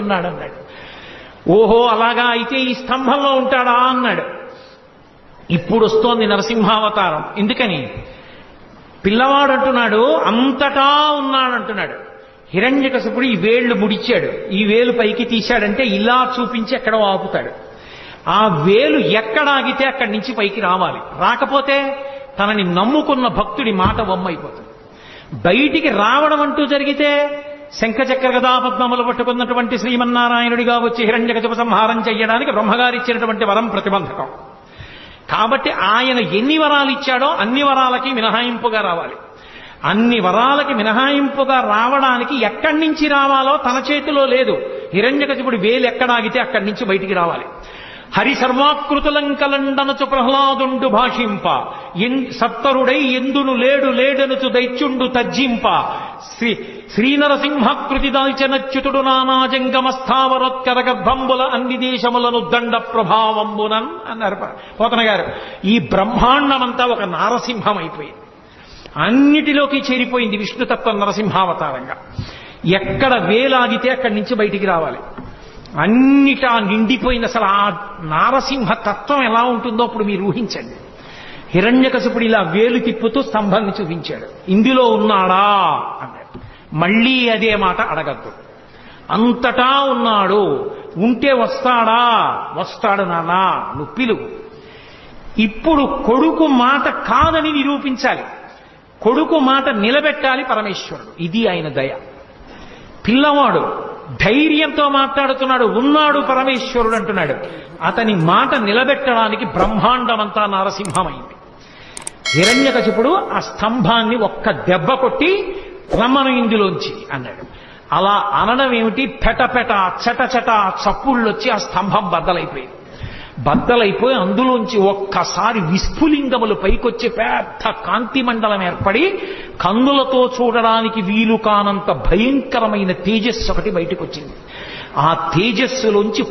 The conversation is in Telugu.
ఉన్నాడు అన్నాడు. ఓహో అలాగా, అయితే ఈ స్తంభంలో ఉంటాడా అన్నాడు. ఇప్పుడు వస్తోంది నరసింహావతారం. ఎందుకని? పిల్లవాడు అంటున్నాడు అంతటా ఉన్నాడంటున్నాడు. హిరణ్యకశిపుడు ఈ వేళ్లు ముడిచాడు, ఈ వేలు పైకి తీశాడంటే ఇలా చూపించి ఎక్కడో ఆపుతాడు. ఆ వేలు ఎక్కడ ఆగితే అక్కడి నుంచి పైకి రావాలి. రాకపోతే తనని నమ్ముకున్న భక్తుడి మాట వమ్మైపోతుంది. బయటికి రావడం అంటూ జరిగితే శంఖచక్ర గదా పద్మములు పట్టుకున్నటువంటి శ్రీమన్నారాయణుడిగా వచ్చి హిరణ్యకశిప సంహారం చెయ్యడానికి బ్రహ్మగారిచ్చినటువంటి వరం ప్రతిబంధకం. కాబట్టి ఆయన ఎన్ని వరాలు ఇచ్చాడో అన్ని వరాలకి మినహాయింపుగా రావాలి. అన్ని వరాలకి మినహాయింపుగా రావడానికి ఎక్కడి నుంచి రావాలో తన చేతిలో లేదు. హిరణ్యకశిపుడి వేలు ఎక్కడాగితే అక్కడి నుంచి బయటికి రావాలి. హరి సర్వాకృతులంకలండనచు ప్రహ్లాదుండు భాషింప, సత్తరుడై ఎందును లేడు లేడనుచు దైత్యుండు తర్జింప, శ్రీనరసింహకృతి దాల్చనచ్యుతుడు నానాజంగమ స్థావరోత్కర గర్భంబుల అన్ని దేశములను దండ ప్రభావంబునన్ అన్నారు పోతన గారు. ఈ బ్రహ్మాండమంతా ఒక నారసింహం అయిపోయింది, అన్నిటిలోకి చేరిపోయింది విష్ణుతత్వం నరసింహావతారంగా. ఎక్కడ వేలాగితే అక్కడి నుంచి బయటికి రావాలి. అన్నిటా నిండిపోయింది. అసలు ఆ నారసింహ తత్వం ఎలా ఉంటుందో అప్పుడు మీరు ఊహించండి. హిరణ్యకశిపుడు ఇలా వేలు తిప్పుతూ స్తంభాన్ని చూపించాడు. ఇందులో ఉన్నాడా అన్నాడు. మళ్ళీ అదే మాట అడగద్దు. అంతటా ఉన్నాడు, ఉంటే వస్తాడా? వస్తాడు నాన్నా, నువ్వు పిలువు. ఇప్పుడు కొడుకు మాట కాదని నిరూపించాలి, కొడుకు మాట నిలబెట్టాలి పరమేశ్వరుడు. ఇది ఆయన దయ. పిల్లవాడు ధైర్యంతో మాట్లాడుతున్నాడు, ఉన్నాడు పరమేశ్వరుడు అంటున్నాడు. అతని మాట నిలబెట్టడానికి బ్రహ్మాండమంతా నారసింహమైంది. హిరణ్యకశిపుడు ఆ స్తంభాన్ని ఒక్క దెబ్బ కొట్టి రమ్మను ఇందులోంచి అన్నాడు. అలా అనడం ఏమిటి? పెటపెట చటచట చప్పుళ్ళొచ్చి ఆ స్తంభం బద్దలైపోయింది. బద్దలైపోయి అందులోంచి ఒక్కసారి విస్ఫులింగములు పైకొచ్చి పెద్ద కాంతి మండలం ఏర్పడి కన్నులతో చూడడానికి వీలు కానంత భయంకరమైన తేజస్సు ఒకటి బయటకు వచ్చింది. ఆ తేజస్సులోంచి